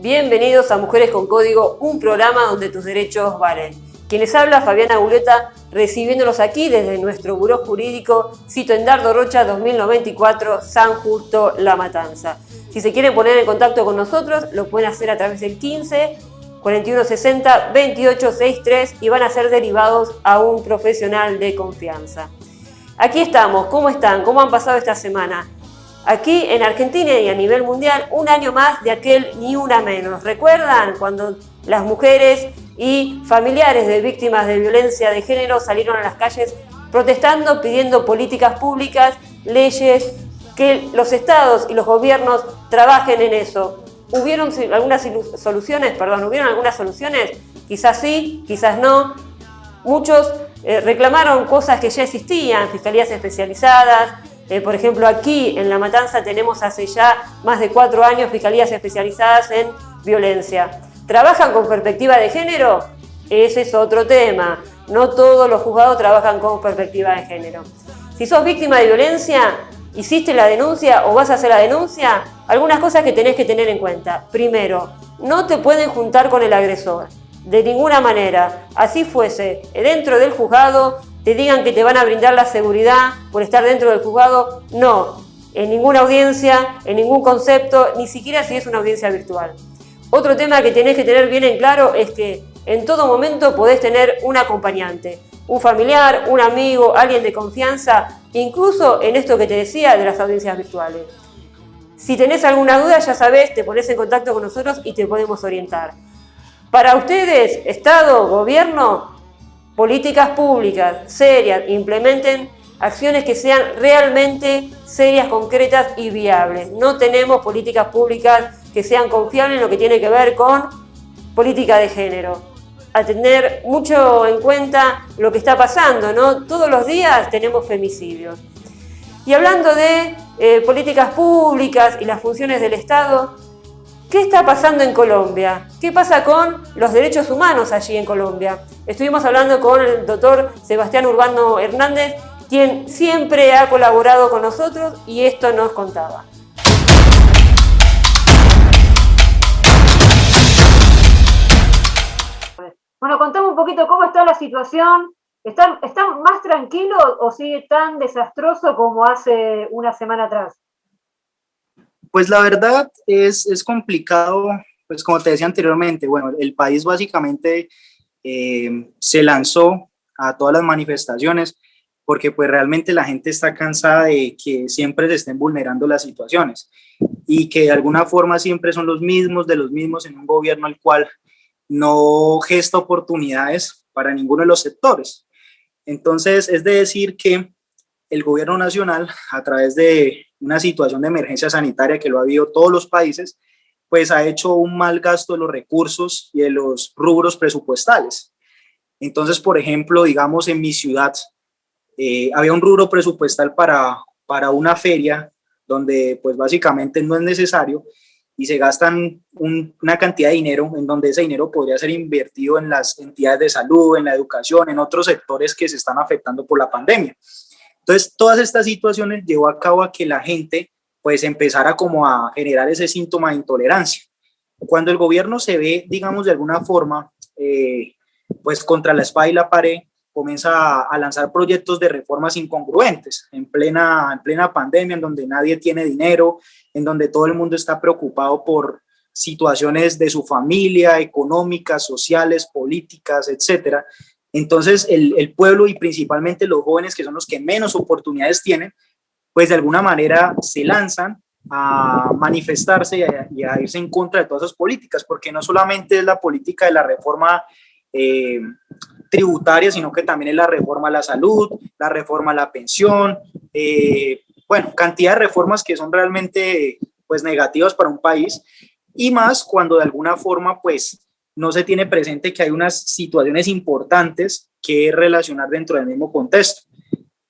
Bienvenidos a Mujeres con Código, un programa donde tus derechos valen. Quienes habla, Fabiana Guleta, recibiéndolos aquí desde nuestro buró jurídico, Cito Endardo Rocha 2094, San Justo, La Matanza. Si se quieren poner en contacto con nosotros, lo pueden hacer a través del 15 4160 2863 y van a ser derivados a un profesional de confianza. Aquí estamos, ¿cómo están? ¿Cómo han pasado esta semana? Aquí en Argentina y a nivel mundial, un año más de aquel Ni Una Menos. ¿Recuerdan cuando las mujeres y familiares de víctimas de violencia de género salieron a las calles protestando, pidiendo políticas públicas, leyes, que los estados y los gobiernos trabajen en eso? ¿Hubieron algunas soluciones? ¿Hubieron algunas soluciones? Quizás sí, quizás no. Muchos reclamaron cosas que ya existían, fiscalías especializadas. Por ejemplo, aquí en La Matanza tenemos hace ya más de 4 años fiscalías especializadas en violencia. ¿Trabajan con perspectiva de género? Ese es otro tema. No todos los juzgados trabajan con perspectiva de género. Si sos víctima de violencia, hiciste la denuncia o vas a hacer la denuncia, algunas cosas que tenés que tener en cuenta. Primero, no te pueden juntar con el agresor. De ninguna manera. Así fuese, dentro del juzgado, te digan que te van a brindar la seguridad por estar dentro del juzgado, no, en ninguna audiencia, en ningún concepto, ni siquiera si es una audiencia virtual. Otro tema que tenés que tener bien en claro es que en todo momento podés tener un acompañante, un familiar, un amigo, alguien de confianza, incluso en esto que te decía de las audiencias virtuales. Si tenés alguna duda, ya sabés, te ponés en contacto con nosotros y te podemos orientar. Para ustedes, Estado, Gobierno, políticas públicas serias, implementen acciones que sean realmente serias, concretas y viables. No tenemos políticas públicas que sean confiables en lo que tiene que ver con política de género. A tener mucho en cuenta lo que está pasando, ¿no? Todos los días tenemos femicidios. Y hablando de políticas públicas y las funciones del Estado, ¿qué está pasando en Colombia? ¿Qué pasa con los derechos humanos allí en Colombia? Estuvimos hablando con el doctor Sebastián Urbano Hernández, quien siempre ha colaborado con nosotros y esto nos contaba. Bueno, contame un poquito cómo está la situación. ¿Está más tranquilo o sigue tan desastroso como hace una semana atrás? Pues la verdad es complicado, pues como te decía anteriormente, bueno, el país básicamente se lanzó a todas las manifestaciones porque pues realmente la gente está cansada de que siempre se estén vulnerando las situaciones y que de alguna forma siempre son los mismos de los mismos en un gobierno al cual no gesta oportunidades para ninguno de los sectores. Entonces es de decir que el gobierno nacional, a través de una situación de emergencia sanitaria que lo ha habido todos los países, pues ha hecho un mal gasto de los recursos y de los rubros presupuestales. Entonces, por ejemplo, digamos en mi ciudad, había un rubro presupuestal para una feria donde pues básicamente no es necesario y se gastan una cantidad de dinero en donde ese dinero podría ser invertido en las entidades de salud, en la educación, en otros sectores que se están afectando por la pandemia. Entonces, todas estas situaciones llevó a cabo a que la gente pues empezara como a generar ese síntoma de intolerancia. Cuando el gobierno se ve, digamos, de alguna forma, pues contra la espada y la pared, comienza a lanzar proyectos de reformas incongruentes en plena pandemia, en donde nadie tiene dinero, en donde todo el mundo está preocupado por situaciones de su familia, económicas, sociales, políticas, etcétera. Entonces, el pueblo y principalmente los jóvenes, que son los que menos oportunidades tienen, pues de alguna manera se lanzan a manifestarse y a irse en contra de todas esas políticas, porque no solamente es la política de la reforma tributaria, sino que también es la reforma a la salud, la reforma a la pensión, bueno, cantidad de reformas que son realmente pues negativas para un país, y más cuando de alguna forma pues no se tiene presente que hay unas situaciones importantes que relacionar dentro del mismo contexto.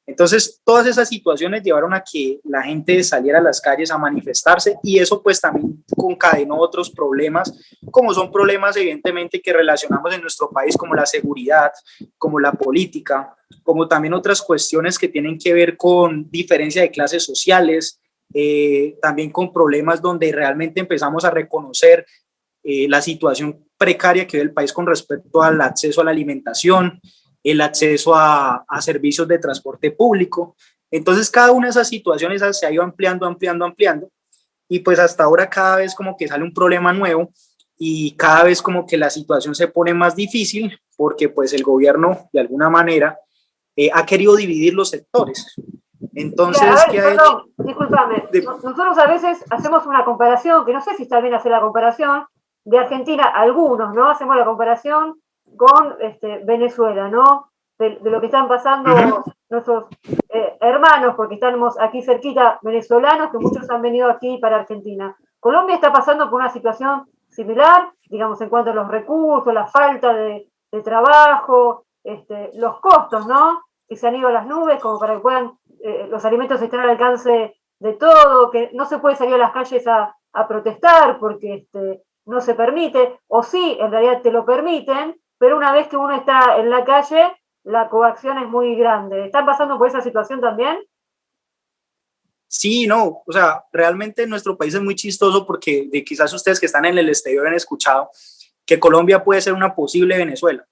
Entonces, todas esas situaciones llevaron a que la gente saliera a las calles a manifestarse y eso pues también concadenó otros problemas, como son problemas evidentemente que relacionamos en nuestro país como la seguridad, como la política, como también otras cuestiones que tienen que ver con diferencia de clases sociales, también con problemas donde realmente empezamos a reconocer la situación precaria que vive el país con respecto al acceso a la alimentación, el acceso a servicios de transporte público. Entonces, cada una de esas situaciones se ha ido ampliando, ampliando, y pues hasta ahora cada vez como que sale un problema nuevo y cada vez como que la situación se pone más difícil porque pues el gobierno de alguna manera ha querido dividir los sectores. Entonces, Mira, a ver, ¿qué ha hecho? perdón, discúlpame. Nosotros a veces hacemos una comparación, que no sé si está bien hacer la comparación, de Argentina, algunos, ¿no? Hacemos la comparación con Venezuela, ¿no? De lo que están pasando nuestros hermanos, porque estamos aquí cerquita, venezolanos, que muchos han venido aquí para Argentina. Colombia está pasando por una situación similar, digamos, en cuanto a los recursos, la falta de trabajo, los costos, ¿no? Que se han ido a las nubes como para que puedan los alimentos estén al alcance de todo, que no se puede salir a las calles a protestar porque no se permite, o sí, en realidad te lo permiten, pero una vez que uno está en la calle, la coacción es muy grande. ¿Están pasando por esa situación también? Sí, no, o sea, realmente nuestro país es muy chistoso porque quizás ustedes que están en el exterior han escuchado que Colombia puede ser una posible Venezuela.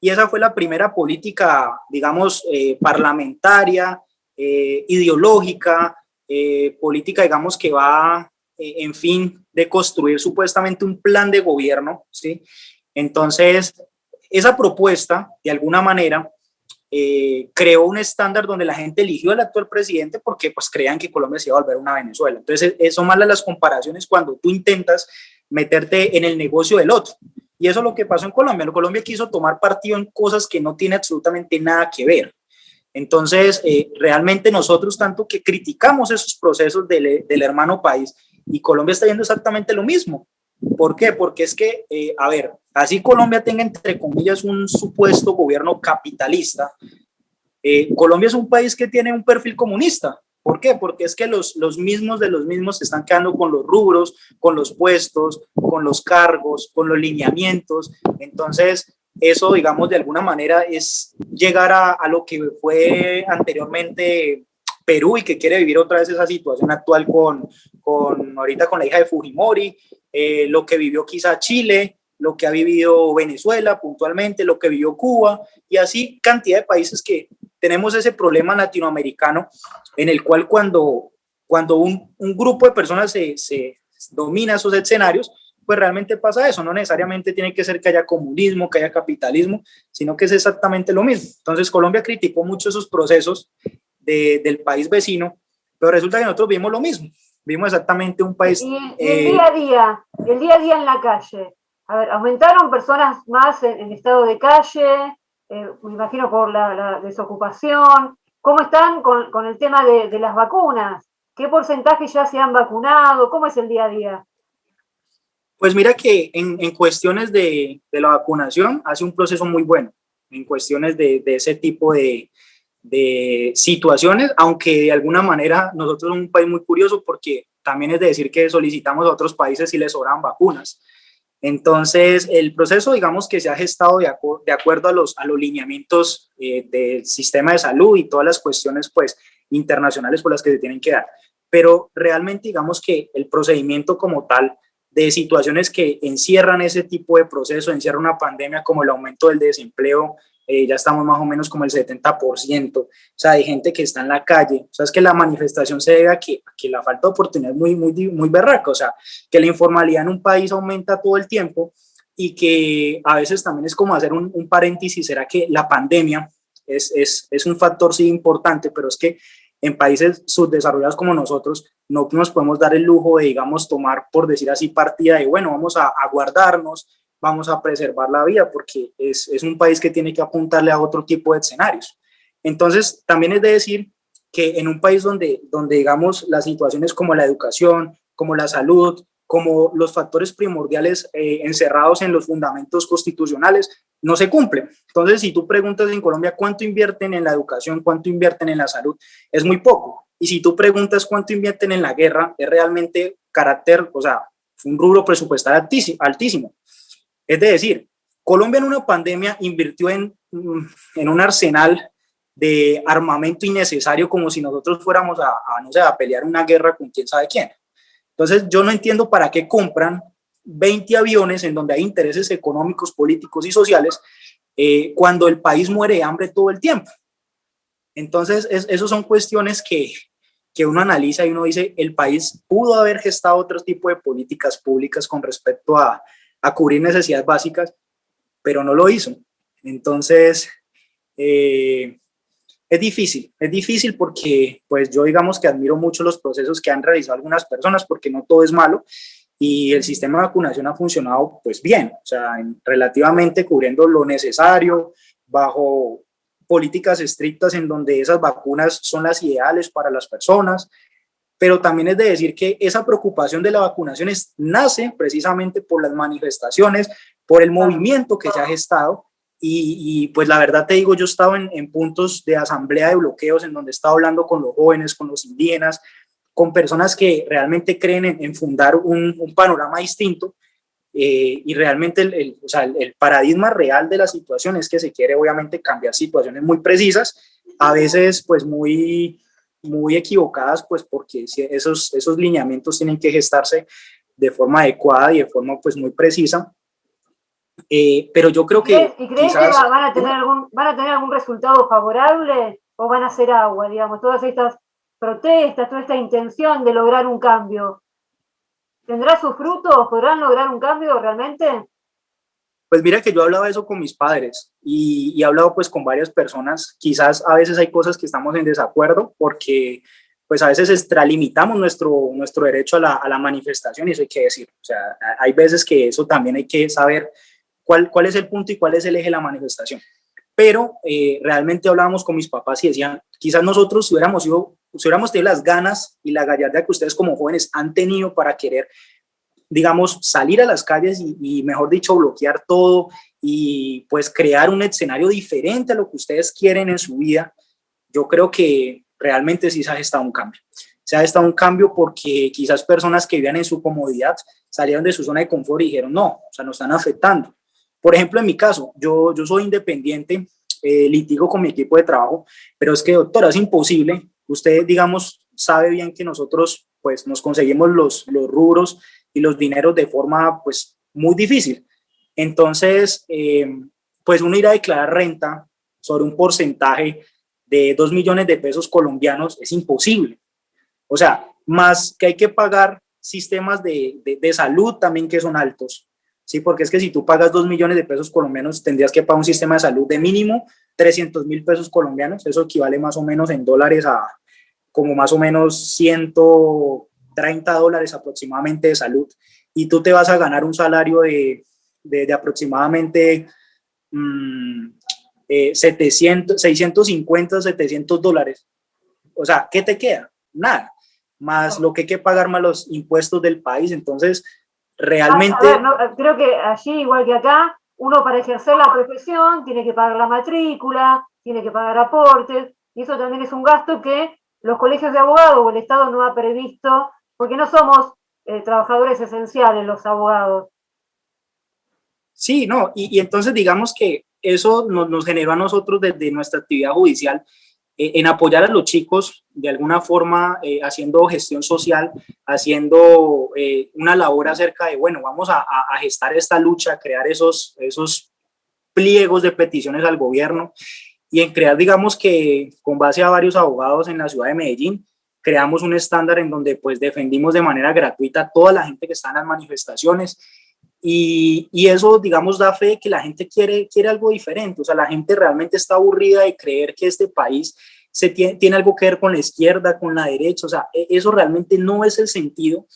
Y esa fue la primera política, digamos, parlamentaria, ideológica, política, digamos, que va, en fin, de construir supuestamente un plan de gobierno, ¿sí? Entonces, esa propuesta, de alguna manera, creó un estándar donde la gente eligió al actual presidente porque pues creían que Colombia se iba a volver una Venezuela. Entonces, eso más las comparaciones cuando tú intentas meterte en el negocio del otro. Y eso es lo que pasó en Colombia. Colombia quiso tomar partido en cosas que no tienen absolutamente nada que ver. Entonces, realmente nosotros tanto que criticamos esos procesos del hermano país y Colombia está viendo exactamente lo mismo. ¿Por qué? Porque es que, a ver, así Colombia tenga entre comillas un supuesto gobierno capitalista, Colombia es un país que tiene un perfil comunista. ¿Por qué? Porque es que los mismos de los mismos se están quedando con los rubros, con los puestos, con los cargos, con los lineamientos. Entonces, eso, digamos, de alguna manera es llegar a lo que fue anteriormente Perú y que quiere vivir otra vez esa situación actual ahorita con la hija de Fujimori, lo que vivió quizá Chile, lo que ha vivido Venezuela puntualmente, lo que vivió Cuba y así cantidad de países que tenemos ese problema latinoamericano en el cual cuando un grupo de personas se domina esos escenarios, pues realmente pasa eso. No necesariamente tiene que ser que haya comunismo, que haya capitalismo, sino que es exactamente lo mismo. Entonces Colombia criticó mucho esos procesos del país vecino, pero resulta que nosotros vimos lo mismo. Vimos exactamente un país... Y el día a día en la calle. A ver, aumentaron personas más en estado de calle, me imagino por la desocupación. ¿Cómo están con el tema de las vacunas? ¿Qué porcentaje ya se han vacunado? ¿Cómo es el día a día? Pues mira que en cuestiones de la vacunación hace un proceso muy bueno, en cuestiones de ese tipo de situaciones, aunque de alguna manera nosotros somos un país muy curioso porque también es de decir que solicitamos a otros países si les sobran vacunas. Entonces, el proceso, digamos que se ha gestado de acuerdo a los lineamientos del sistema de salud y todas las cuestiones pues internacionales por las que se tienen que dar. Pero realmente digamos que el procedimiento como tal de situaciones que encierran ese tipo de proceso, encierra una pandemia como el aumento del desempleo, ya estamos más o menos como el 70%, o sea, hay gente que está en la calle, o sea, es que la manifestación se debe a que la falta de oportunidad es muy berraca, o sea, que la informalidad en un país aumenta todo el tiempo y que a veces también es como hacer un paréntesis, será que la pandemia es un factor sí importante, pero es que en países subdesarrollados como nosotros no nos podemos dar el lujo de, digamos, tomar, por decir así, partida de, bueno, vamos a guardarnos, vamos a preservar la vida, porque es un país que tiene que apuntarle a otro tipo de escenarios. Entonces, también es de decir que en un país donde digamos, las situaciones como la educación, como la salud, como los factores primordiales encerrados en los fundamentos constitucionales, no se cumplen. Entonces, si tú preguntas en Colombia cuánto invierten en la educación, cuánto invierten en la salud, es muy poco. Y si tú preguntas cuánto invierten en la guerra, es realmente carácter, o sea, un rubro presupuestal altísimo. Es decir, Colombia en una pandemia invirtió en un arsenal de armamento innecesario como si nosotros fuéramos no sé, a pelear una guerra con quién sabe quién. Entonces yo no entiendo para qué compran 20 aviones en donde hay intereses económicos, políticos y sociales, cuando el país muere de hambre todo el tiempo. Entonces, esas son cuestiones que uno analiza y uno dice, el país pudo haber gestado otro tipo de políticas públicas con respecto a cubrir necesidades básicas, pero no lo hizo. Entonces, es difícil porque pues yo digamos que admiro mucho los procesos que han realizado algunas personas porque no todo es malo y el sistema de vacunación ha funcionado pues bien, o sea, relativamente cubriendo lo necesario, bajo políticas estrictas en donde esas vacunas son las ideales para las personas, pero también es de decir que esa preocupación de la vacunación nace precisamente por las manifestaciones, por el movimiento que se ha gestado y pues la verdad te digo, yo he estado en puntos de asamblea de bloqueos en donde he estado hablando con los jóvenes, con los indígenas, con personas que realmente creen en fundar un panorama distinto y realmente o sea, el paradigma real de la situación es que se quiere obviamente cambiar situaciones muy precisas, a veces pues muy equivocadas, pues porque esos lineamientos tienen que gestarse de forma adecuada y de forma pues muy precisa. Pero yo creo que ¿Y crees quizás... que van a tener algún resultado favorable o van a ser agua, digamos, todas estas protestas, toda esta intención de lograr un cambio? ¿Tendrá sus frutos? ¿Podrán lograr un cambio realmente? Pues mira que yo hablaba de eso con mis padres y he hablado pues con varias personas, quizás a veces hay cosas que estamos en desacuerdo porque pues a veces extralimitamos nuestro derecho a la manifestación y eso hay que decir, o sea, hay veces que eso también hay que saber cuál es el punto y cuál es el eje de la manifestación. Pero realmente hablábamos con mis papás y decían, quizás nosotros si hubiéramos tenido las ganas y la gallardía que ustedes como jóvenes han tenido para querer digamos, salir a las calles mejor dicho, bloquear todo y pues crear un escenario diferente a lo que ustedes quieren en su vida, yo creo que realmente sí se ha gestado un cambio. Se ha gestado un cambio porque quizás personas que vivían en su comodidad salieron de su zona de confort y dijeron, no, o sea, nos están afectando. Por ejemplo, en mi caso, yo soy independiente, litigo con mi equipo de trabajo, pero es que, doctora, es imposible. Usted, digamos, sabe bien que nosotros pues nos conseguimos los rubros y los dineros de forma pues muy difícil. Entonces, pues uno irá a declarar renta sobre un porcentaje de 2 millones de pesos colombianos es imposible. O sea, más que hay que pagar sistemas de salud también que son altos, ¿sí? Porque es que si tú pagas 2 millones de pesos colombianos, tendrías que pagar un sistema de salud de mínimo 300.000 pesos colombianos, eso equivale más o menos en dólares a como más o menos $130 aproximadamente de salud, y tú te vas a ganar un salario de aproximadamente 650, $700. O sea, ¿qué te queda? Nada, más lo que hay que pagar más los impuestos del país. Entonces, realmente... A ver, no, creo que allí, igual que acá, uno para ejercer la profesión tiene que pagar la matrícula, tiene que pagar aportes, y eso también es un gasto que los colegios de abogados o el Estado no ha previsto, porque no somos trabajadores esenciales los abogados. Sí, no, y entonces digamos que eso nos generó a nosotros desde nuestra actividad judicial en apoyar a los chicos de alguna forma, haciendo gestión social, haciendo una labor acerca de, bueno, vamos a gestar esta lucha, crear esos pliegos de peticiones al gobierno y en crear, digamos que con base a varios abogados en la ciudad de Medellín, creamos un estándar en donde pues defendimos de manera gratuita a toda la gente que está en las manifestaciones y eso, digamos, da fe de que la gente quiere algo diferente, o sea, la gente realmente está aburrida de creer que este país tiene algo que ver con la izquierda, con la derecha, o sea, eso realmente no es el sentido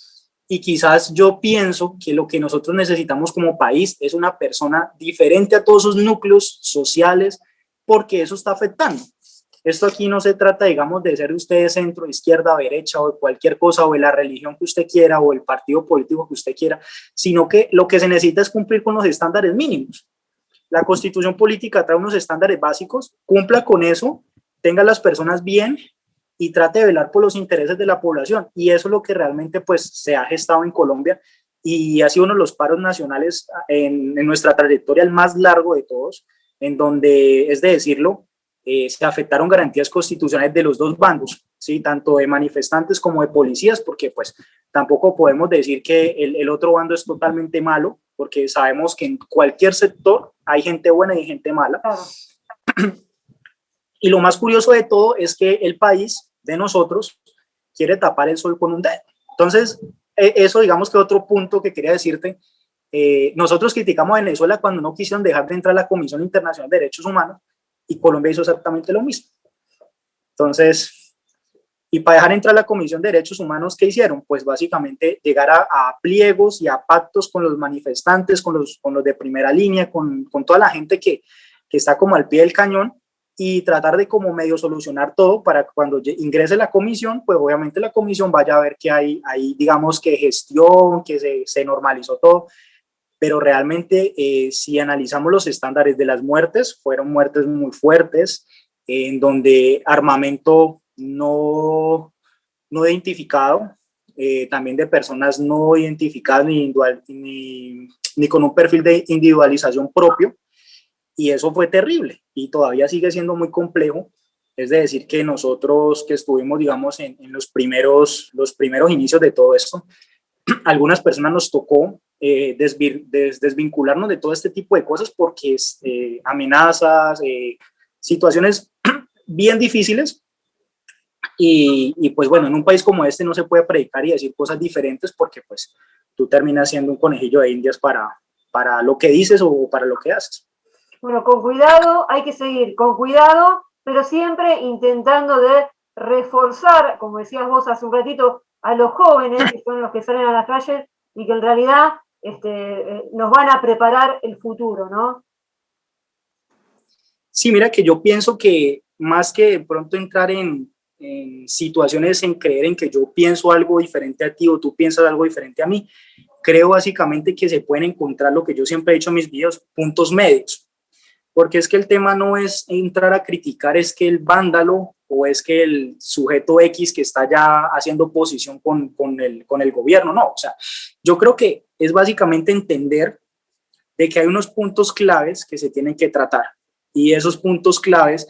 y quizás yo pienso que lo que nosotros necesitamos como país es una persona diferente a todos esos núcleos sociales porque eso está afectando. Esto aquí no se trata, digamos, de ser usted de centro, izquierda, derecha o de cualquier cosa o de la religión que usted quiera o el partido político que usted quiera, sino que lo que se necesita es cumplir con los estándares mínimos. La Constitución política trae unos estándares básicos, cumpla con eso, tenga a las personas bien y trate de velar por los intereses de la población. Y eso es lo que realmente pues se ha gestado en Colombia y ha sido uno de los paros nacionales en nuestra trayectoria el más largo de todos, en donde, es de decirlo, se afectaron garantías constitucionales de los dos bandos, ¿sí? Tanto de manifestantes como de policías, porque pues tampoco podemos decir que el otro bando es totalmente malo, porque sabemos que en cualquier sector hay gente buena y hay gente mala. Claro. Y lo más curioso de todo es que el país de nosotros quiere tapar el sol con un dedo. Entonces, eso digamos que otro punto que quería decirte, nosotros criticamos a Venezuela cuando no quisieron dejar de entrar a la Comisión Internacional de Derechos Humanos y Colombia hizo exactamente lo mismo. Entonces, y para dejar entrar a la Comisión de Derechos Humanos, ¿qué hicieron? Pues básicamente llegar a pliegos y a pactos con los manifestantes, con los de primera línea, con toda la gente que está como al pie del cañón, y tratar de como medio solucionar todo para que cuando ingrese la comisión, pues obviamente la comisión vaya a ver que hay digamos que gestión, que se normalizó todo, pero realmente si analizamos los estándares de las muertes, fueron muertes muy fuertes, en donde armamento no identificado, también de personas no identificadas ni con un perfil de individualización propio, y eso fue terrible y todavía sigue siendo muy complejo. Es decir, que nosotros que estuvimos, digamos, en los primeros inicios de todo esto, algunas personas nos tocó desvincularnos de todo este tipo de cosas porque amenazas, situaciones bien difíciles. Y pues bueno, en un país como este no se puede predicar y decir cosas diferentes porque pues tú terminas siendo un conejillo de indias para lo que dices o para lo que haces. Bueno, con cuidado, hay que seguir con cuidado, pero siempre intentando de reforzar, como decías vos hace un ratito, a los jóvenes, que son los que salen a las calles y que en realidad nos van a preparar el futuro, ¿no? Sí, mira que yo pienso que más que de pronto entrar en situaciones en creer en que yo pienso algo diferente a ti o tú piensas algo diferente a mí, creo básicamente que se pueden encontrar lo que yo siempre he dicho en mis videos, puntos medios. Porque es que el tema no es entrar a criticar, es que el vándalo o es que el sujeto X que está ya haciendo oposición con el gobierno, no. O sea, yo creo que es básicamente entender de que hay unos puntos claves que se tienen que tratar y esos puntos claves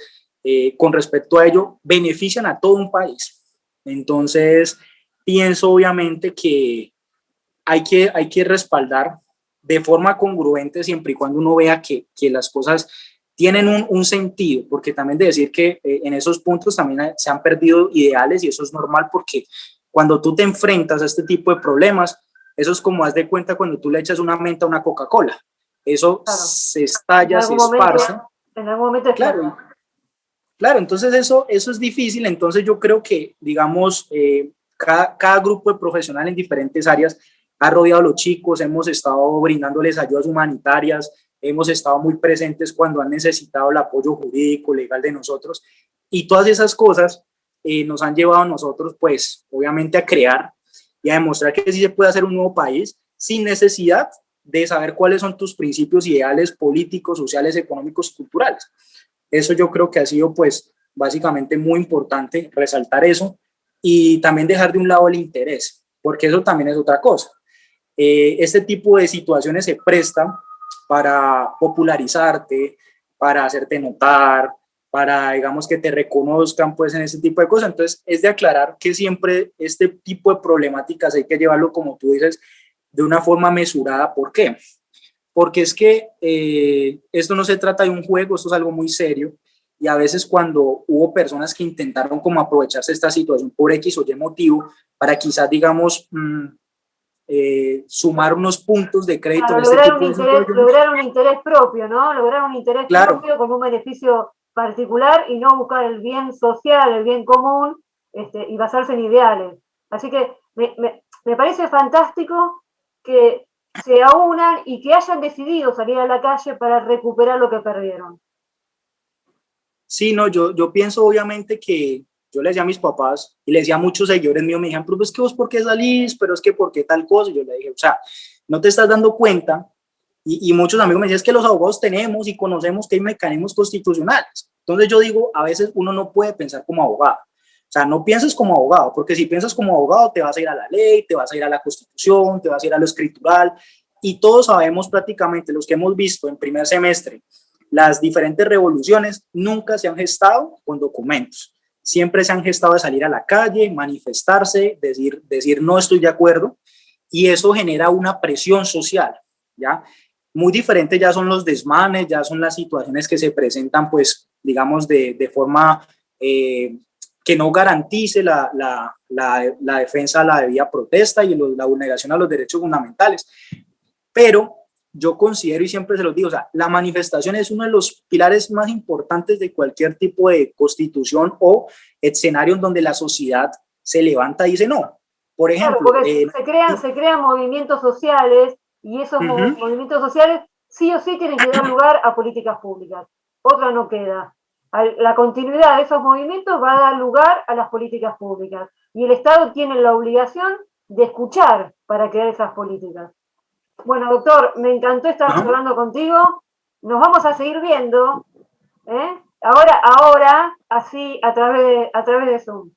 con respecto a ello benefician a todo un país. Entonces, pienso obviamente que hay que respaldar de forma congruente siempre y cuando uno vea que las cosas tienen un sentido, porque también de decir que en esos puntos también se han perdido ideales y eso es normal porque cuando tú te enfrentas a este tipo de problemas, eso es como haz de cuenta cuando tú le echas una menta a una Coca-Cola, eso Claro. se estalla, se esparce. En algún momento claro, claro, entonces eso es difícil, entonces yo creo que, digamos, cada grupo de profesionales en diferentes áreas ha rodeado a los chicos, hemos estado brindándoles ayudas humanitarias, hemos estado muy presentes cuando han necesitado el apoyo jurídico, legal de nosotros, y todas esas cosas nos han llevado a nosotros, pues, obviamente a crear y a demostrar que sí se puede hacer un nuevo país sin necesidad de saber cuáles son tus principios ideales políticos, sociales, económicos, culturales. Eso yo creo que ha sido, pues, básicamente muy importante resaltar eso y también dejar de un lado el interés, porque eso también es otra cosa. Este tipo de situaciones se prestan para popularizarte, para hacerte notar, para, digamos, que te reconozcan, pues, en ese tipo de cosas. Entonces, es de aclarar que siempre este tipo de problemáticas hay que llevarlo, como tú dices, de una forma mesurada. ¿Por qué? Porque es que esto no se trata de un juego, esto es algo muy serio y a veces cuando hubo personas que intentaron como aprovecharse de esta situación por X o Y motivo para quizás, digamos, sumar unos puntos de crédito en este tipo de situaciones. Lograr un interés propio, ¿no? Lograr un interés Claro. propio con un beneficio particular y no buscar el bien social, el bien común, y basarse en ideales. Así que me parece fantástico que se aunan y que hayan decidido salir a la calle para recuperar lo que perdieron. Sí, no, yo pienso obviamente que yo le decía a mis papás y le decía a muchos seguidores míos, me dijeron, pero es que vos por qué salís, pero es que por qué tal cosa. Y yo le dije, o sea, no te estás dando cuenta. Y muchos amigos me decían, es que los abogados tenemos y conocemos que hay mecanismos constitucionales. Entonces yo digo, a veces uno no puede pensar como abogado. O sea, no pienses como abogado, porque si piensas como abogado te vas a ir a la ley, te vas a ir a la constitución, te vas a ir a lo escritural. Y todos sabemos prácticamente, los que hemos visto en primer semestre, las diferentes revoluciones nunca se han gestado con documentos, siempre se han gestado de salir a la calle, manifestarse, decir no estoy de acuerdo, y eso genera una presión social, ¿ya? Muy diferente ya son los desmanes, ya son las situaciones que se presentan, pues, digamos, de forma que no garantice la defensa a la debida protesta y la vulneración a los derechos fundamentales. Pero yo considero, y siempre se los digo, o sea, la manifestación es uno de los pilares más importantes de cualquier tipo de constitución o escenario en donde la sociedad se levanta y dice no. Por ejemplo, claro, porque se crean movimientos sociales y esos movimientos sociales sí o sí tienen que dar lugar a políticas públicas. Otra no queda. La continuidad de esos movimientos va a dar lugar a las políticas públicas y el Estado tiene la obligación de escuchar para crear esas políticas. Bueno, doctor, me encantó estar hablando contigo. Nos vamos a seguir viendo, ¿eh? Ahora, así, a través de Zoom.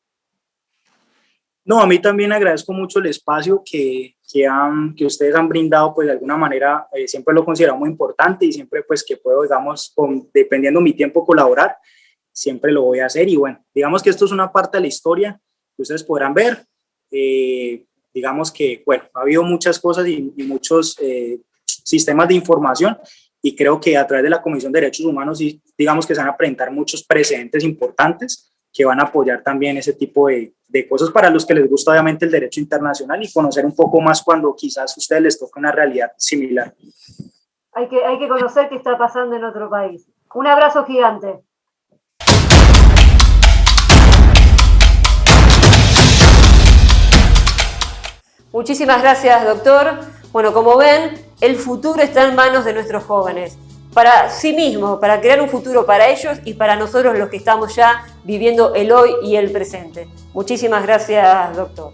No, a mí también agradezco mucho el espacio que ustedes han brindado, pues de alguna manera siempre lo considero muy importante y siempre pues que puedo, digamos, dependiendo de mi tiempo colaborar, siempre lo voy a hacer. Y bueno, digamos que esto es una parte de la historia que ustedes podrán ver. Digamos que, bueno, ha habido muchas cosas y muchos sistemas de información y creo que a través de la Comisión de Derechos Humanos, digamos que se van a presentar muchos precedentes importantes que van a apoyar también ese tipo de cosas para los que les gusta obviamente el derecho internacional y conocer un poco más cuando quizás a ustedes les toque una realidad similar. Hay que conocer qué está pasando en otro país. Un abrazo gigante. Muchísimas gracias, doctor. Bueno, como ven, el futuro está en manos de nuestros jóvenes. Para sí mismos, para crear un futuro para ellos y para nosotros los que estamos ya viviendo el hoy y el presente. Muchísimas gracias, doctor.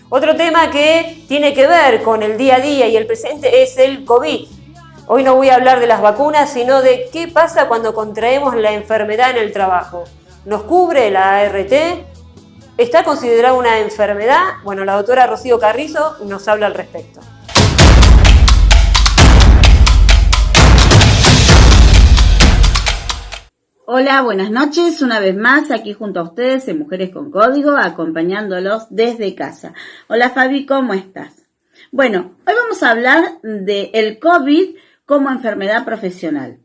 Otro tema que tiene que ver con el día a día y el presente es el COVID. Hoy no voy a hablar de las vacunas, sino de qué pasa cuando contraemos la enfermedad en el trabajo. ¿Nos cubre la ART? ¿Está considerada una enfermedad? Bueno, la doctora Rocío Carrizo nos habla al respecto. Hola, buenas noches, una vez más aquí junto a ustedes en Mujeres con Código, acompañándolos desde casa. Hola Fabi, ¿cómo estás? Bueno, hoy vamos a hablar del COVID como enfermedad profesional.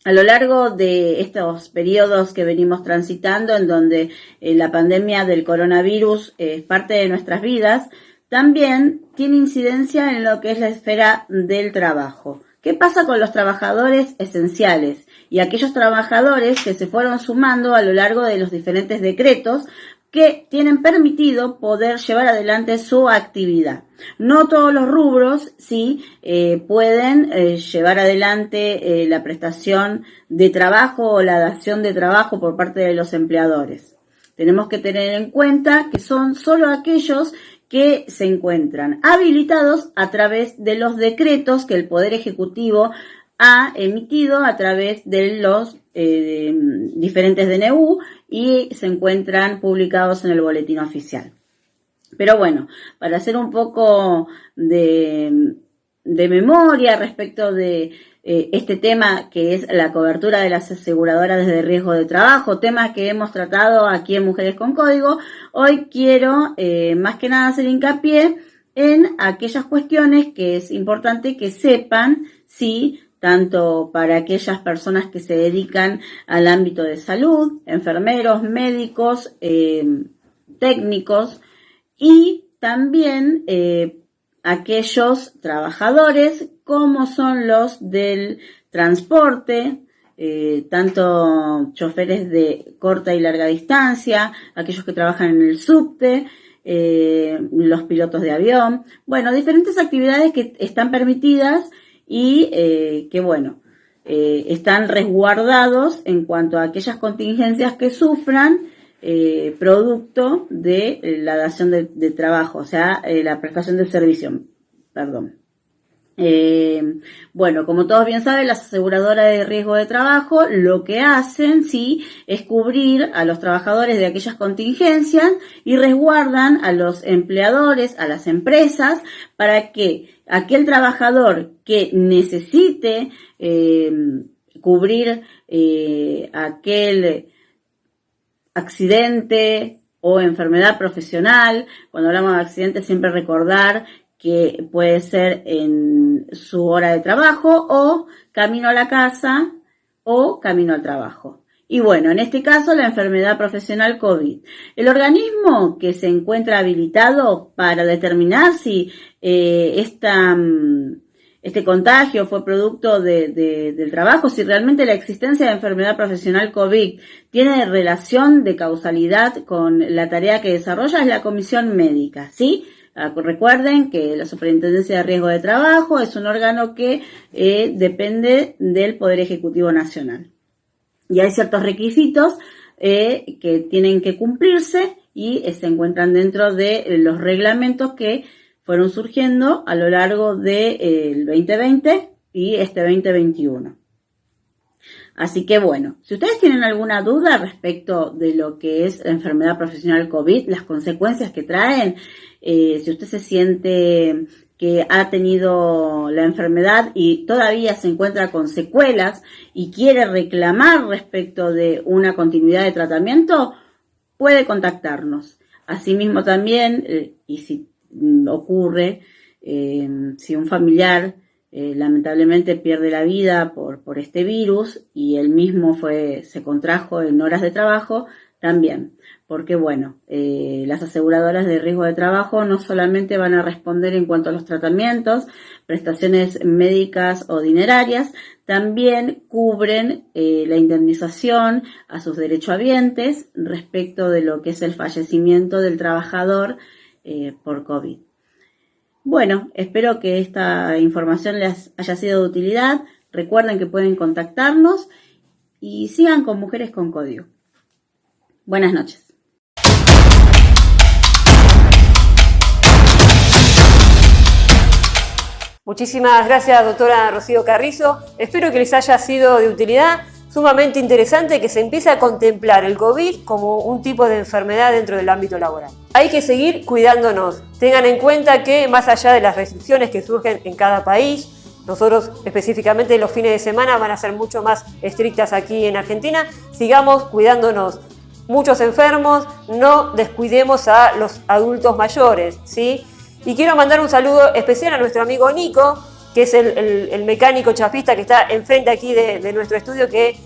A lo largo de estos periodos que venimos transitando, en donde la pandemia del coronavirus es parte de nuestras vidas, también tiene incidencia en lo que es la esfera del trabajo. ¿Qué pasa con los trabajadores esenciales y aquellos trabajadores que se fueron sumando a lo largo de los diferentes decretos que tienen permitido poder llevar adelante su actividad? No todos los rubros sí pueden llevar adelante la prestación de trabajo o la dación de trabajo por parte de los empleadores. Tenemos que tener en cuenta que son solo aquellos que se encuentran habilitados a través de los decretos que el Poder Ejecutivo ha emitido a través de los diferentes DNU y se encuentran publicados en el boletín oficial. Pero bueno, para hacer un poco de memoria respecto de este tema que es la cobertura de las aseguradoras de riesgo de trabajo, tema que hemos tratado aquí en Mujeres con Código, hoy quiero más que nada hacer hincapié en aquellas cuestiones que es importante que sepan, sí, tanto para aquellas personas que se dedican al ámbito de salud, enfermeros, médicos, técnicos y también aquellos trabajadores como son los del transporte, tanto choferes de corta y larga distancia, aquellos que trabajan en el subte, los pilotos de avión, bueno, diferentes actividades que están permitidas y que bueno, están resguardados en cuanto a aquellas contingencias que sufran producto de la dación de trabajo, o sea, la prestación de servicio, perdón. Bueno, como todos bien saben, las aseguradoras de riesgo de trabajo lo que hacen, sí, es cubrir a los trabajadores de aquellas contingencias y resguardan a los empleadores, a las empresas, para que aquel trabajador que necesite accidente o enfermedad profesional. Cuando hablamos de accidente, siempre recordar que puede ser en su hora de trabajo o camino a la casa o camino al trabajo. Y bueno, en este caso, la enfermedad profesional COVID. El organismo que se encuentra habilitado para determinar si este contagio fue producto del trabajo, si realmente la existencia de enfermedad profesional COVID tiene relación de causalidad con la tarea que desarrolla, es la comisión médica, ¿sí? Recuerden que la Superintendencia de Riesgo de Trabajo es un órgano que depende del Poder Ejecutivo Nacional. Y hay ciertos requisitos que tienen que cumplirse y se encuentran dentro de los reglamentos que fueron surgiendo a lo largo del 2020 y este 2021. Así que bueno, si ustedes tienen alguna duda respecto de lo que es la enfermedad profesional COVID, las consecuencias que traen, si usted se siente que ha tenido la enfermedad y todavía se encuentra con secuelas y quiere reclamar respecto de una continuidad de tratamiento, puede contactarnos. Asimismo también, y si ocurre, si un familiar lamentablemente pierde la vida por este virus y él mismo se contrajo en horas de trabajo, también. Porque bueno, las aseguradoras de riesgo de trabajo no solamente van a responder en cuanto a los tratamientos, prestaciones médicas o dinerarias, también cubren la indemnización a sus derechohabientes respecto de lo que es el fallecimiento del trabajador por COVID. Bueno, espero que esta información les haya sido de utilidad. Recuerden que pueden contactarnos y sigan con Mujeres con Código. Buenas noches. Muchísimas gracias, doctora Rocío Carrizo. Espero que les haya sido de utilidad. Sumamente interesante que se empiece a contemplar el COVID como un tipo de enfermedad dentro del ámbito laboral. Hay que seguir cuidándonos. Tengan en cuenta que más allá de las restricciones que surgen en cada país, nosotros específicamente los fines de semana van a ser mucho más estrictas aquí en Argentina, sigamos cuidándonos. Muchos enfermos, no descuidemos a los adultos mayores, ¿sí? Y quiero mandar un saludo especial a nuestro amigo Nico, que es el mecánico chapista que está enfrente aquí de nuestro estudio, que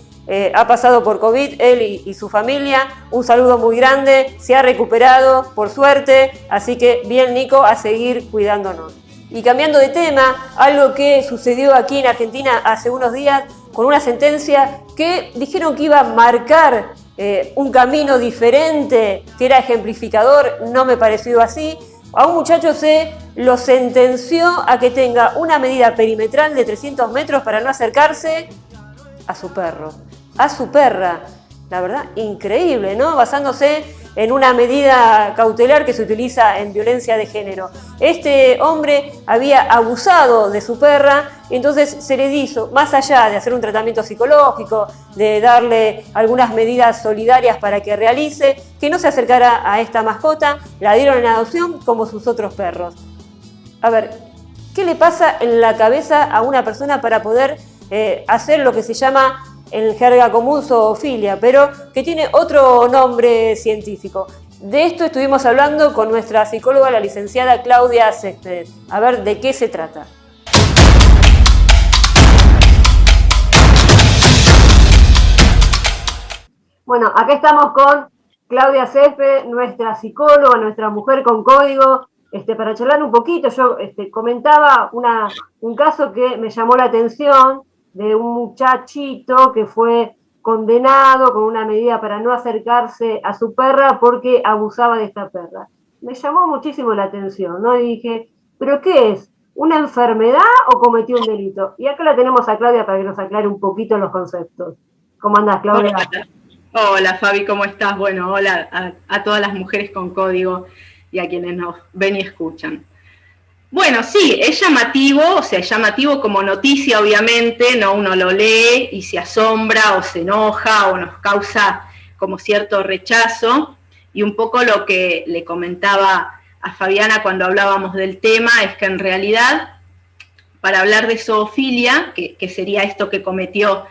ha pasado por COVID, él y su familia. Un saludo muy grande, se ha recuperado, por suerte, así que bien Nico, a seguir cuidándonos. Y cambiando de tema, algo que sucedió aquí en Argentina hace unos días, con una sentencia que dijeron que iba a marcar un camino diferente, que era ejemplificador, no me pareció así. A un muchacho se lo sentenció a que tenga una medida perimetral de 300 metros para no acercarse a su perro, a su perra. La verdad, increíble, ¿no? Basándose en una medida cautelar que se utiliza en violencia de género. Este hombre había abusado de su perra, y entonces se le hizo, más allá de hacer un tratamiento psicológico, de darle algunas medidas solidarias para que realice, que no se acercara a esta mascota, la dieron en adopción como sus otros perros. A ver, ¿qué le pasa en la cabeza a una persona para poder hacer lo que se llama en jerga común zoofilia, pero que tiene otro nombre científico? De esto estuvimos hablando con nuestra psicóloga, la licenciada Claudia Céspedes. A ver, ¿de qué se trata? Bueno, acá estamos con Claudia Céspedes, nuestra psicóloga, nuestra mujer con código, para charlar un poquito. Yo comentaba un caso que me llamó la atención, de un muchachito que fue condenado con una medida para no acercarse a su perra porque abusaba de esta perra. Me llamó muchísimo la atención, ¿no? Y dije, ¿pero qué es? ¿Una enfermedad o cometió un delito? Y acá la tenemos a Claudia para que nos aclare un poquito los conceptos. ¿Cómo andás, Claudia? Hola, Fabi, ¿cómo estás? Bueno, hola a todas las mujeres con código y a quienes nos ven y escuchan. Bueno, sí, es llamativo, o sea, es llamativo como noticia, obviamente, ¿no? Uno lo lee y se asombra o se enoja o nos causa como cierto rechazo. Y un poco lo que le comentaba a Fabiana cuando hablábamos del tema es que en realidad, para hablar de zoofilia, que sería esto que cometió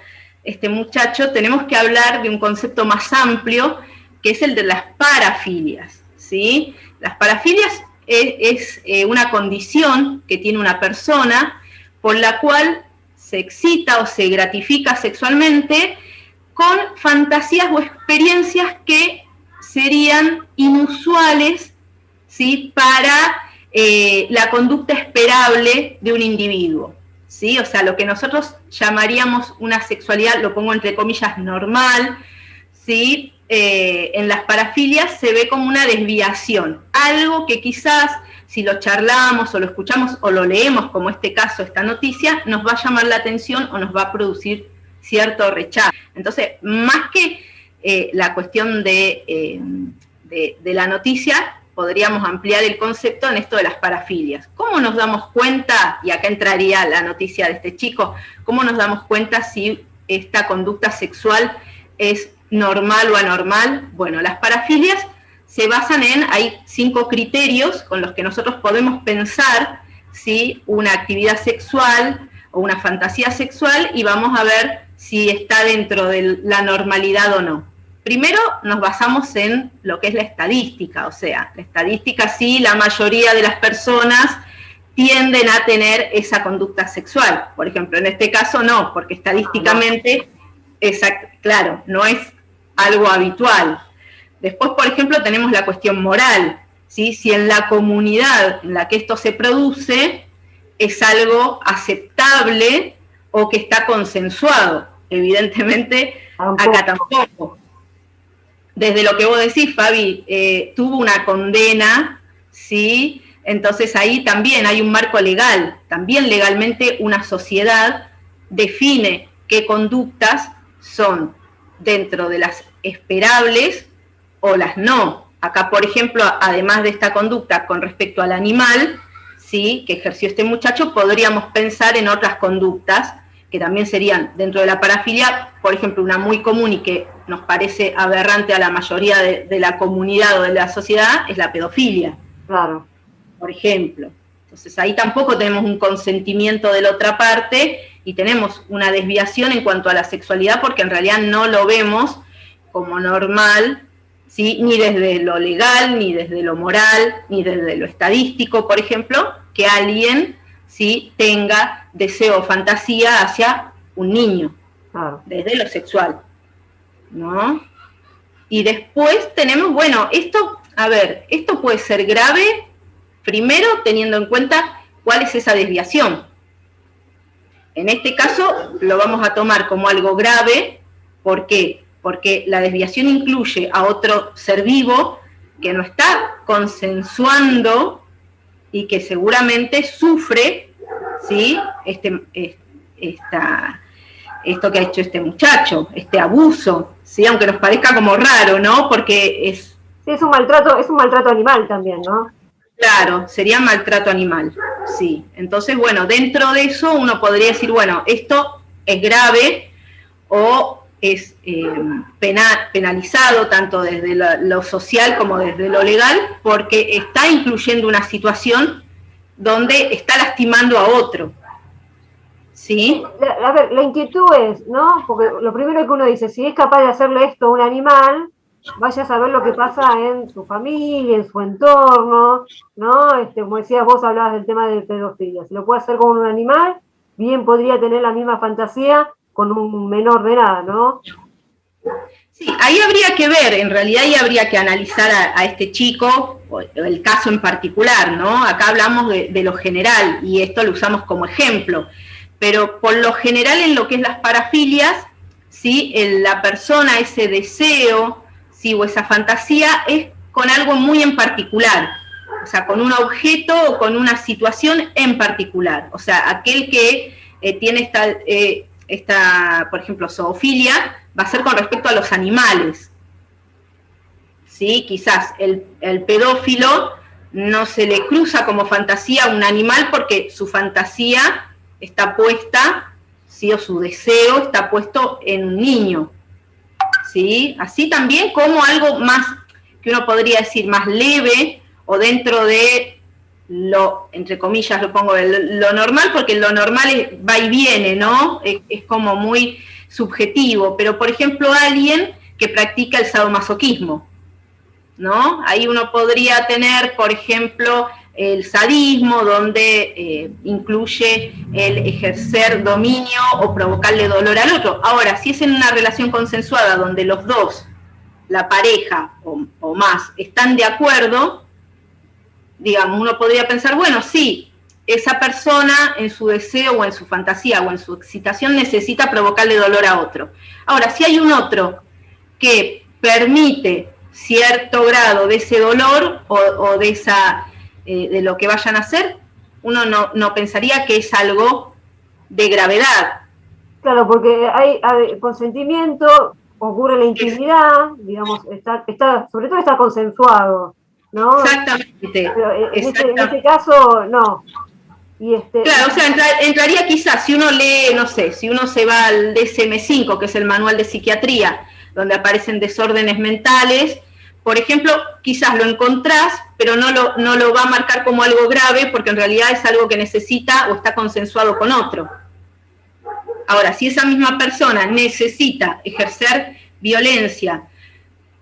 este muchacho, tenemos que hablar de un concepto más amplio, que es el de las parafilias, ¿sí? Las parafilias es una condición que tiene una persona por la cual se excita o se gratifica sexualmente con fantasías o experiencias que serían inusuales, ¿sí?, para la conducta esperable de un individuo, ¿sí? O sea, lo que nosotros llamaríamos una sexualidad, lo pongo entre comillas, normal, ¿sí? En las parafilias se ve como una desviación, algo que quizás si lo charlamos o lo escuchamos o lo leemos, como este caso, esta noticia, nos va a llamar la atención o nos va a producir cierto rechazo. Entonces, más que la cuestión de la noticia, podríamos ampliar el concepto en esto de las parafilias. ¿Cómo nos damos cuenta, y acá entraría la noticia de este chico, cómo nos damos cuenta si esta conducta sexual es normal o anormal? Bueno, las parafilias se basan hay 5 criterios con los que nosotros podemos pensar si una actividad sexual o una fantasía sexual, y vamos a ver si está dentro de la normalidad o no. Primero nos basamos en lo que es la estadística, o sea, la estadística sí, la mayoría de las personas tienden a tener esa conducta sexual. Por ejemplo, en este caso no, porque estadísticamente, claro, no es algo habitual. Después, por ejemplo, tenemos la cuestión moral, ¿sí? Si en la comunidad en la que esto se produce es algo aceptable o que está consensuado. Evidentemente, acá tampoco. Desde lo que vos decís, Fabi, tuvo una condena, ¿sí? Entonces ahí también hay un marco legal. También legalmente una sociedad define qué conductas son dentro de las esperables o las no. Acá, por ejemplo, además de esta conducta con respecto al animal, ¿sí?, que ejerció este muchacho, podríamos pensar en otras conductas que también serían dentro de la parafilia. Por ejemplo, una muy común y que nos parece aberrante a la mayoría de la comunidad o de la sociedad es la pedofilia. Claro. Por ejemplo. Entonces ahí tampoco tenemos un consentimiento de la otra parte y tenemos una desviación en cuanto a la sexualidad, porque en realidad no lo vemos como normal, ¿sí?, ni desde lo legal, ni desde lo moral, ni desde lo estadístico, por ejemplo, que alguien, ¿sí?, tenga deseo o fantasía hacia un niño, claro, desde lo sexual, ¿no? Y después tenemos, bueno, esto puede ser grave, primero teniendo en cuenta cuál es esa desviación. En este caso lo vamos a tomar como algo grave. ¿Por qué? Porque la desviación incluye a otro ser vivo que no está consensuando y que seguramente sufre, ¿sí?, esto que ha hecho este muchacho, este abuso, ¿sí?, aunque nos parezca como raro, ¿no? Porque es... Sí, es un maltrato animal también, ¿no? Claro, sería maltrato animal, sí. Entonces, bueno, dentro de eso uno podría decir, bueno, esto es grave o es penalizado tanto desde lo social como desde lo legal, porque está incluyendo una situación donde está lastimando a otro, ¿sí? A ver, la inquietud es, ¿no? Porque lo primero que uno dice, si es capaz de hacerle esto a un animal, vaya a saber lo que pasa en su familia, en su entorno, ¿no? Como decías vos, hablabas del tema de pedofilia. Si lo puede hacer con un animal, bien podría tener la misma fantasía con un menor de edad, ¿no? Sí, ahí habría que ver, en realidad ahí habría que analizar a este chico, o el caso en particular, ¿no? Acá hablamos de lo general y esto lo usamos como ejemplo, pero por lo general en lo que es las parafilias, ¿sí?, la persona, ese deseo, ¿sí?, o esa fantasía es con algo muy en particular, o sea, con un objeto o con una situación en particular. O sea, aquel que tiene esta, por ejemplo, zoofilia, va a ser con respecto a los animales, ¿sí? Quizás el pedófilo no se le cruza como fantasía a un animal porque su fantasía está puesta, ¿sí?, o su deseo está puesto en un niño, ¿sí? Así también como algo más, que uno podría decir más leve, o dentro de lo, entre comillas lo pongo, lo normal, porque lo normal va y viene, ¿no? Es como muy subjetivo, pero por ejemplo alguien que practica el sadomasoquismo, ¿no? Ahí uno podría tener, por ejemplo, el sadismo, donde incluye el ejercer dominio o provocarle dolor al otro. Ahora, si es en una relación consensuada donde los dos, la pareja o más, están de acuerdo, digamos, uno podría pensar, bueno, sí, esa persona en su deseo o en su fantasía o en su excitación necesita provocarle dolor a otro. Ahora, si hay un otro que permite cierto grado de ese dolor o de esa de lo que vayan a hacer, uno no pensaría que es algo de gravedad. Claro, porque hay consentimiento, ocurre la intimidad, digamos, sobre todo está consensuado, ¿no? Exactamente. Pero en este caso, no. Claro, o sea, entraría quizás, si uno lee, no sé, si uno se va al DSM-5, que es el manual de psiquiatría, donde aparecen desórdenes mentales, por ejemplo, quizás lo encontrás, pero no lo va a marcar como algo grave, porque en realidad es algo que necesita o está consensuado con otro. Ahora, si esa misma persona necesita ejercer violencia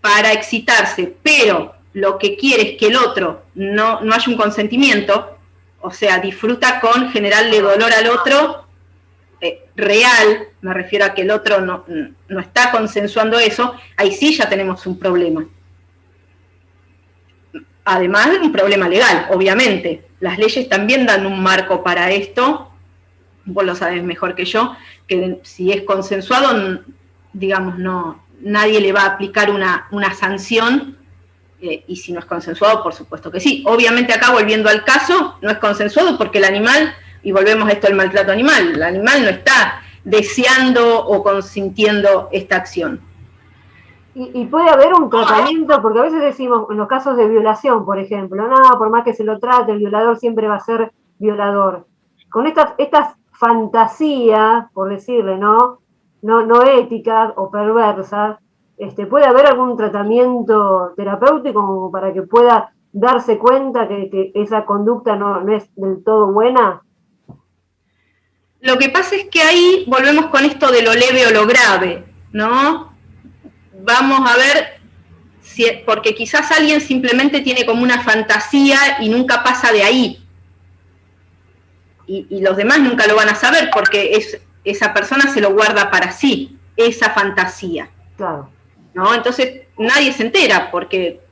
para excitarse, pero lo que quiere es que el otro no haya un consentimiento, o sea, disfruta con generarle dolor al otro, real, me refiero a que el otro no está consensuando eso, ahí sí ya tenemos un problema. Además de un problema legal, obviamente. Las leyes también dan un marco para esto, vos lo sabés mejor que yo, que si es consensuado, digamos, nadie le va a aplicar una sanción, y si no es consensuado, por supuesto que sí. Obviamente acá, volviendo al caso, no es consensuado porque el animal, y volvemos a esto del maltrato animal, el animal no está deseando o consintiendo esta acción. Y puede haber un tratamiento, porque a veces decimos, en los casos de violación, por ejemplo, no, por más que se lo trate, el violador siempre va a ser violador. Con estas fantasías, por decirle, no éticas o perversas, ¿puede haber algún tratamiento terapéutico como para que pueda darse cuenta que esa conducta no es del todo buena? Lo que pasa es que ahí volvemos con esto de lo leve o lo grave, ¿no? Vamos a ver, porque quizás alguien simplemente tiene como una fantasía y nunca pasa de ahí. Y los demás nunca lo van a saber porque esa persona se lo guarda para sí, esa fantasía. Claro. ¿No? Entonces nadie se entera porque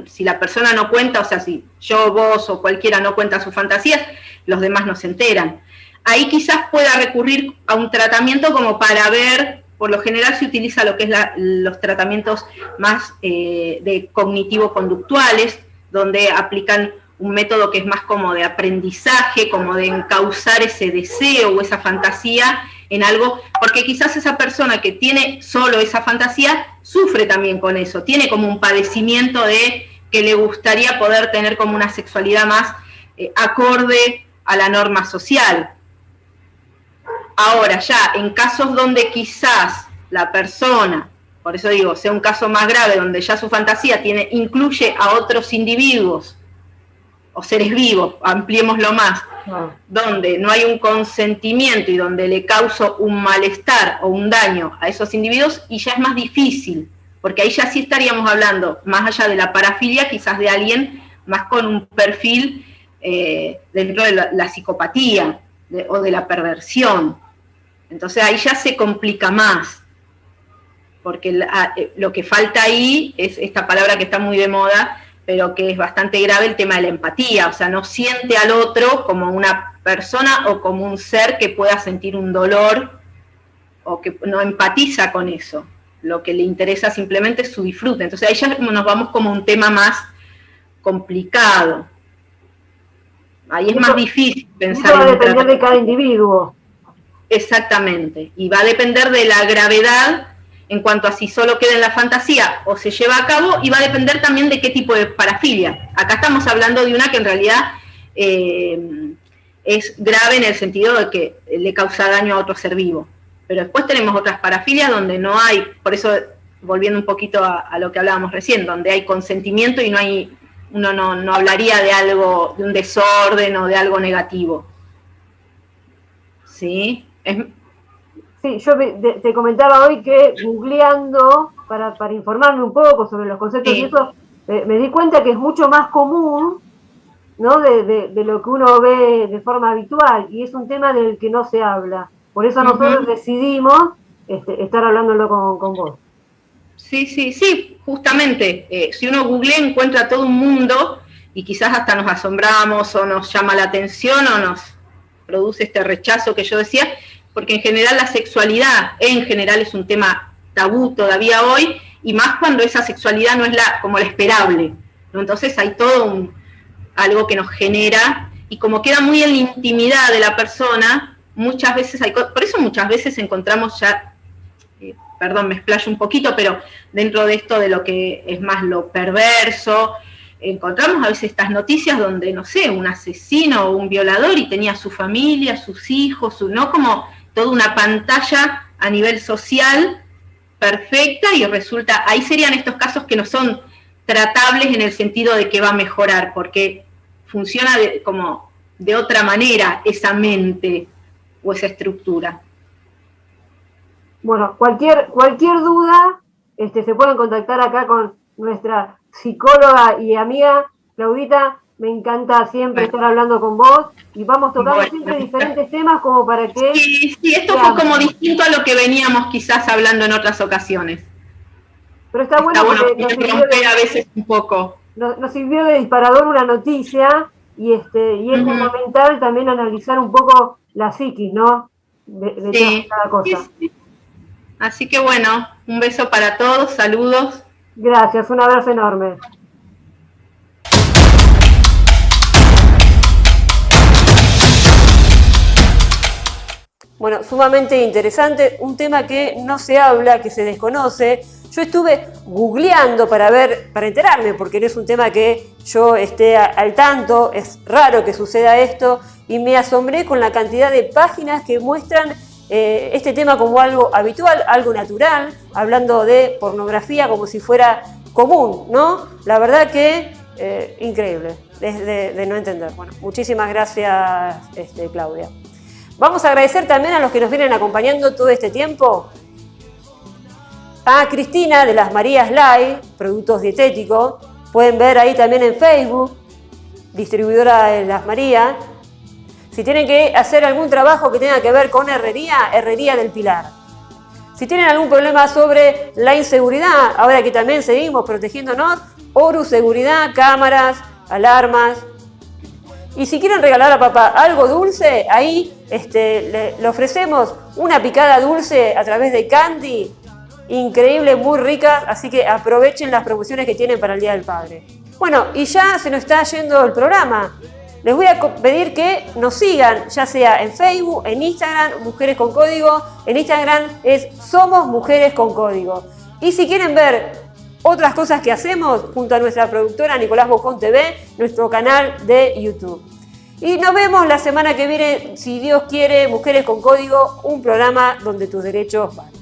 si la persona no cuenta, o sea, si yo, vos o cualquiera no cuenta sus fantasías, los demás no se enteran. Ahí quizás pueda recurrir a un tratamiento como para ver, por lo general se utiliza lo que es los tratamientos más de cognitivo-conductuales, donde aplican un método que es más como de aprendizaje, como de encauzar ese deseo o esa fantasía en algo, porque quizás esa persona que tiene solo esa fantasía sufre también con eso, tiene como un padecimiento de que le gustaría poder tener como una sexualidad más acorde a la norma social. Ahora ya, en casos donde quizás la persona, por eso digo, sea un caso más grave, donde ya su fantasía incluye a otros individuos o seres vivos, ampliémoslo más, donde no hay un consentimiento y donde le causo un malestar o un daño a esos individuos, y ya es más difícil, porque ahí ya sí estaríamos hablando, más allá de la parafilia, quizás de alguien más con un perfil dentro de la psicopatía o de la perversión. Entonces ahí ya se complica más, porque lo que falta ahí es esta palabra que está muy de moda, pero que es bastante grave, el tema de la empatía, o sea, no siente al otro como una persona o como un ser que pueda sentir un dolor o que no empatiza con eso, lo que le interesa simplemente es su disfrute. Entonces ahí ya nos vamos como un tema más complicado, ahí es más difícil pensar. Eso va a depender de cada individuo. Exactamente, y va a depender de la gravedad en cuanto a si solo queda en la fantasía o se lleva a cabo, y va a depender también de qué tipo de parafilia. Acá estamos hablando de una que en realidad es grave en el sentido de que le causa daño a otro ser vivo. Pero después tenemos otras parafilias donde no hay, por eso volviendo un poquito a lo que hablábamos recién, donde hay consentimiento y uno no hablaría de algo, de un desorden o de algo negativo. ¿Sí? Sí, yo te comentaba hoy que googleando para informarme un poco sobre los conceptos y eso, me di cuenta que es mucho más común, ¿no? de lo que uno ve de forma habitual, y es un tema del que no se habla. Por eso nosotros decidimos estar hablándolo con vos. Sí, justamente, si uno googlea encuentra todo un mundo y quizás hasta nos asombramos o nos llama la atención o nos produce este rechazo que yo decía, porque en general la sexualidad en general es un tema tabú todavía hoy, y más cuando esa sexualidad no es como la esperable, ¿no? Entonces hay todo algo que nos genera, y como queda muy en la intimidad de la persona, muchas veces por eso muchas veces encontramos ya, perdón, me explayo un poquito, pero dentro de esto de lo que es más lo perverso, encontramos a veces estas noticias donde, no sé, un asesino o un violador y tenía su familia, sus hijos, ¿no? Como toda una pantalla a nivel social perfecta, y resulta, ahí serían estos casos que no son tratables en el sentido de que va a mejorar, porque funciona como de otra manera esa mente o esa estructura. Bueno, cualquier duda se pueden contactar acá con nuestra psicóloga y amiga Claudita. Me encanta siempre estar hablando con vos, y vamos tocando siempre diferentes temas como para que... Sí, esto fue como distinto a lo que veníamos quizás hablando en otras ocasiones. Pero está bueno porque nos romper a veces un poco. Nos sirvió de disparador una noticia, y es fundamental también analizar un poco la psiquis, ¿no? De cada cosa. Sí. Así que bueno, un beso para todos, saludos. Gracias, un abrazo enorme. Bueno, sumamente interesante, un tema que no se habla, que se desconoce. Yo estuve googleando para enterarme, porque no es un tema que yo esté al tanto, es raro que suceda esto, y me asombré con la cantidad de páginas que muestran este tema como algo habitual, algo natural, hablando de pornografía como si fuera común, ¿no? La verdad que increíble, de no entender. Bueno, muchísimas gracias, Claudia. Vamos a agradecer también a los que nos vienen acompañando todo este tiempo. A Cristina de las Marías Live, productos dietéticos. Pueden ver ahí también en Facebook, distribuidora de Las Marías. Si tienen que hacer algún trabajo que tenga que ver con Herrería del Pilar. Si tienen algún problema sobre la inseguridad, ahora que también seguimos protegiéndonos, Horus Seguridad, cámaras, alarmas. Y si quieren regalar a papá algo dulce, ahí le ofrecemos una picada dulce a través de Candy, increíble, muy rica, así que aprovechen las promociones que tienen para el Día del Padre. Bueno, y ya se nos está yendo el programa. Les voy a pedir que nos sigan, ya sea en Facebook, en Instagram, Mujeres con Código. En Instagram es Somos Mujeres con Código. Y si quieren ver otras cosas que hacemos junto a nuestra productora Nicolás Bocón TV, nuestro canal de YouTube. Y nos vemos la semana que viene, si Dios quiere, Mujeres con Código, un programa donde tus derechos van.